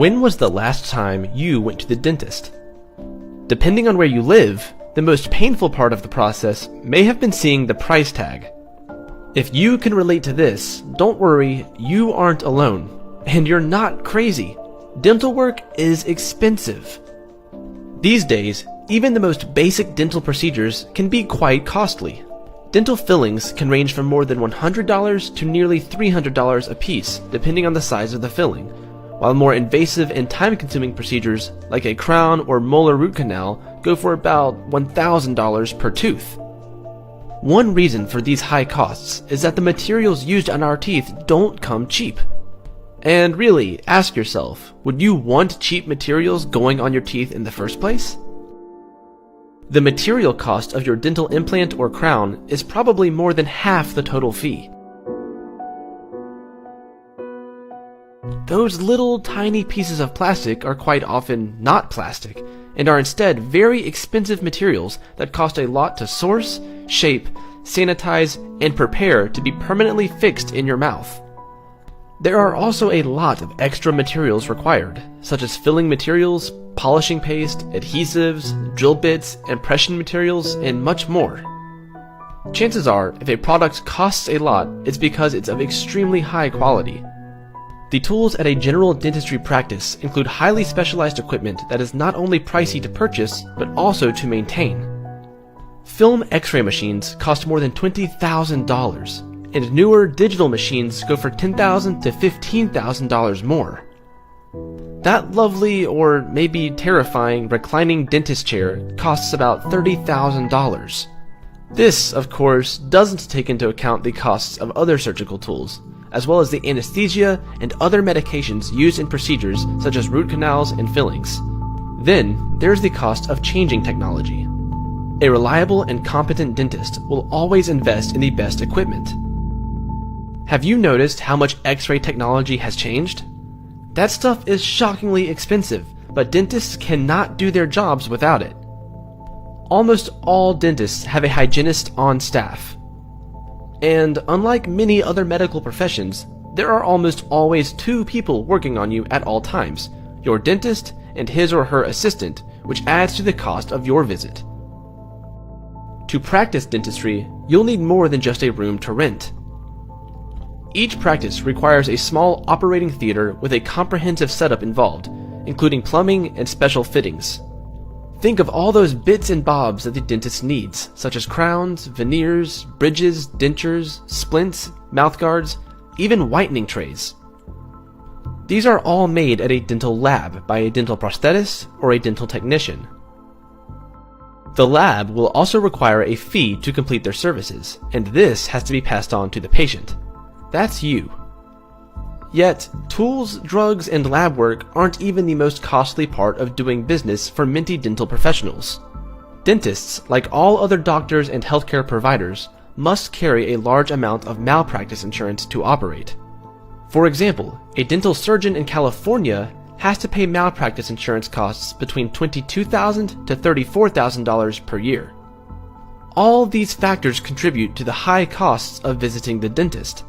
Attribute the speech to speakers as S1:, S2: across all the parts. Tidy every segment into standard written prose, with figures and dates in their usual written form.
S1: When was the last time you went to the dentist? Depending on where you live, the most painful part of the process may have been seeing the price tag. If you can relate to this, don't worry, you aren't alone. And you're not crazy. Dental work is expensive. These days, even the most basic dental procedures can be quite costly. Dental fillings can range from more than $100 to nearly $300 a piece, depending on the size of the filling, while more invasive and time-consuming procedures like a crown or molar root canal go for about $1,000 per tooth. One reason for these high costs is that the materials used on our teeth don't come cheap. And really, ask yourself, would you want cheap materials going on your teeth in the first place? The material cost of your dental implant or crown is probably more than half the total fee. Those little tiny pieces of plastic are quite often not plastic, and are instead very expensive materials that cost a lot to source, shape, sanitize, and prepare to be permanently fixed in your mouth. There are also a lot of extra materials required, such as filling materials, polishing paste, adhesives, drill bits, impression materials, and much more. Chances are, if a product costs a lot, it's because it's of extremely high quality. The tools at a general dentistry practice include highly specialized equipment that is not only pricey to purchase, but also to maintain. Film X-ray machines cost more than $20,000, and newer digital machines go for $10,000 to $15,000 more. That lovely, or maybe terrifying, reclining dentist chair costs about $30,000. This, of course, doesn't take into account the costs of other surgical tools, as well as the anesthesia and other medications used in procedures such as root canals and fillings. Then, there's the cost of changing technology. A reliable and competent dentist will always invest in the best equipment. Have you noticed how much X-ray technology has changed? That stuff is shockingly expensive, but dentists cannot do their jobs without it. Almost all dentists have a hygienist on staff. And unlike many other medical professions, there are almost always two people working on you at all times, your dentist and his or her assistant, which adds to the cost of your visit. To practice dentistry, you'll need more than just a room to rent. Each practice requires a small operating theater with a comprehensive setup involved, including plumbing and special fittings. Think of all those bits and bobs that the dentist needs, such as crowns, veneers, bridges, dentures, splints, mouthguards, even whitening trays. These are all made at a dental lab by a dental prosthetist or a dental technician. The lab will also require a fee to complete their services, and this has to be passed on to the patient. That's you. Yet, tools, drugs, and lab work aren't even the most costly part of doing business for minty dental professionals. Dentists, like all other doctors and healthcare providers, must carry a large amount of malpractice insurance to operate. For example, a dental surgeon in California has to pay malpractice insurance costs between $22,000 to $34,000 per year. All these factors contribute to the high costs of visiting the dentist.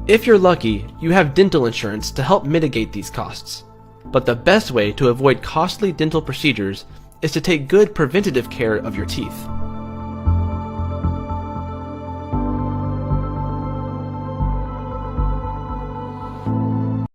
S1: If you're lucky, you have dental insurance to help mitigate these costs. But the best way to avoid costly dental procedures is to take good preventative care of your teeth.